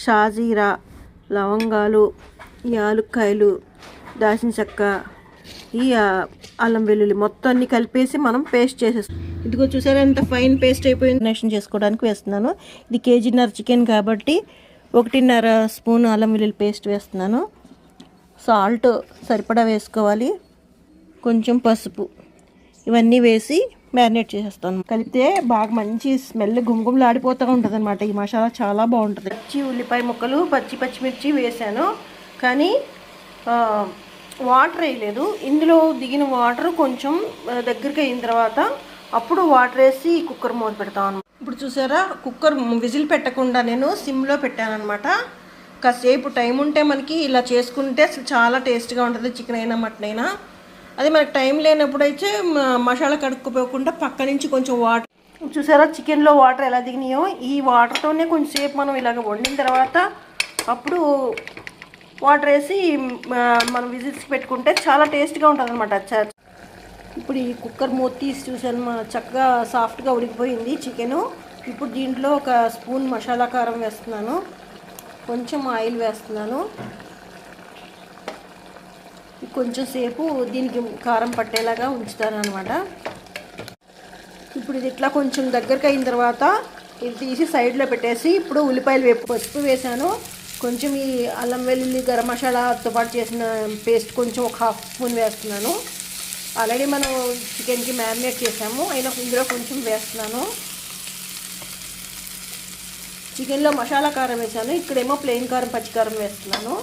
షాజీరా, లవంగాలు, యాలుక్కాయలు, దాల్చిన చెక్క, ఈ అల్లం వెల్లుల్లి మొత్తం అన్ని కలిపేసి మనం పేస్ట్ చేసేస్తాం. ఇదిగో చూసారా ఎంత ఫైన్ పేస్ట్ అయిపోయింది. మ్యారినేషన్ చేసుకోవడానికి వేస్తున్నాను. ఇది కేజీన్నర చికెన్ కాబట్టి 1.5 స్పూన్ అల్లం వెల్లుల్లి పేస్ట్ వేస్తున్నాను. సాల్ట్ సరిపడా వేసుకోవాలి, కొంచెం పసుపు, ఇవన్నీ వేసి మ్యారినేట్ చేసేస్తాను. కలిపితే బాగా మంచి స్మెల్ గుమగుమలాడిపోతూ ఉంటుంది అనమాట. ఈ మసాలా చాలా బాగుంటుంది. ఉల్లిపాయ ముక్కలు, పచ్చిమిర్చి వేసాను, కానీ వాటర్ వేయలేదు. ఇందులో దిగిన వాటర్ కొంచెం దగ్గరికి అయిన తర్వాత అప్పుడు వాటర్ వేసి కుక్కర్ మూత పెడతాను. ఇప్పుడు చూసారా, కుక్కర్ విజిల్ పెట్టకుండా నేను సిమ్లో పెట్టానమాట. కాసేపు టైం ఉంటే మనకి ఇలా చేసుకుంటే అసలు చాలా టేస్ట్గా ఉంటుంది, చికెన్ అయినా మటన్ అయినా. అదే మనకి టైం లేనప్పుడైతే మసాలా కడుక్కుపోకుండా పక్క నుంచి కొంచెం వాటర్, చూసారా చికెన్లో వాటర్ ఎలా దిగినాయో, ఈ వాటర్తోనే కొంచెంసేపు మనం ఇలాగ వండిన తర్వాత అప్పుడు వాటర్ వేసి మనం విజిల్స్ పెట్టుకుంటే చాలా టేస్ట్గా ఉంటుంది అనమాట. ఇప్పుడు ఈ కుక్కర్ మూత తీసి చూసాను, చక్కగా సాఫ్ట్గా ఉడికిపోయింది చికెను. ఇప్పుడు దీంట్లో 1 స్పూన్ మసాలా కారం వేస్తున్నాను, కొంచెం ఆయిల్ వేస్తున్నాను. కొంచెం సేపు దీనికి కారం పట్టేలాగా ఉంచుతాను అనమాట. ఇప్పుడు ఇది ఇట్లా కొంచెం దగ్గరకు అయిన తర్వాత ఇది తీసి సైడ్లో పెట్టేసి ఇప్పుడు ఉల్లిపాయలు పసుపు వేసాను, కొంచెం ఈ అల్లం వెల్లుల్లి గరం మసాలాతో పాటు చేసిన పేస్ట్ కొంచెం 1/2 స్పూన్ వేస్తున్నాను. ఆల్రెడీ మనం చికెన్కి మ్యారినేట్ చేసాము, అయినా ఇందులో కొంచెం వేస్తున్నాను. చికెన్లో మసాలా కారం వేసాను, ఇక్కడేమో ప్లెయిన్ కారం పచ్చికారం వేస్తున్నాను.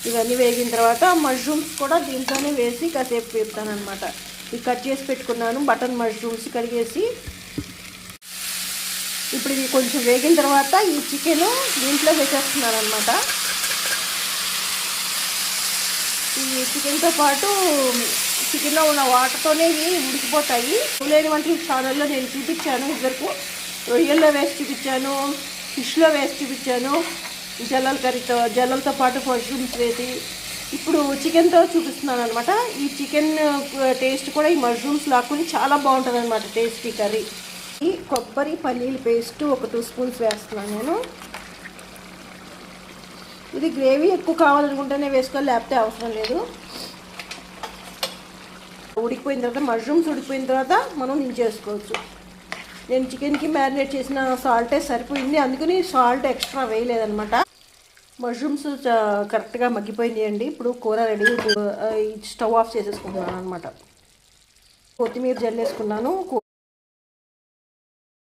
ఇవన్నీ వేగిన తర్వాత మష్రూమ్స్ కూడా దీంట్లోనే వేసి కాసేపు వేపుతాను అనమాట. ఇవి కట్ చేసి పెట్టుకున్నాను బటన్ మష్రూమ్స్ కడిగేసి. ఇప్పుడు ఇవి కొంచెం వేగిన తర్వాత ఈ చికెన్ దీంట్లో వేసేస్తున్నాను అనమాట. ఈ చికెన్తో పాటు చికెన్లో ఉన్న వాటర్తోనే ఇవి ఉడికిపోతాయి. లేని వంటి ఛానల్లో నేను చూపించాను, ఇద్దరికి రొయ్యల్లో వేసి చూపించాను, ఫిష్లో వేసి చూపించాను, జల్లలతో పాటు మష్రూమ్స్ వేసి. ఇప్పుడు చికెన్తో చూపిస్తున్నాను అనమాట. ఈ చికెన్ టేస్ట్ కూడా ఈ మష్రూమ్స్ లాక్కుని చాలా బాగుంటుంది అనమాట, టేస్టీ కర్రీ. ఈ కొబ్బరి పల్లీల పేస్ట్ 1 2 స్పూన్స్ వేస్తున్నాను నేను. ఇది గ్రేవీ ఎక్కువ కావాలనుకుంటేనే వేసుకోవాలి, లేకపోతే అవసరం లేదు. ఉడికిపోయిన తర్వాత మష్రూమ్స్ ఉడికిపోయిన తర్వాత మనం దించేసుకోవచ్చు. నేను చికెన్కి మ్యారినేట్ చేసిన సాల్టే సరిపోయింది, అందుకని సాల్ట్ ఎక్స్ట్రా వేయలేదనమాట. మష్రూమ్స్ కరెక్ట్గా మగ్గిపోయింది అండి. ఇప్పుడు కూర రెడీ. స్టవ్ ఆఫ్ చేసేసుకుంటున్నాను అనమాట. కొత్తిమీర జల్లేసుకున్నాను.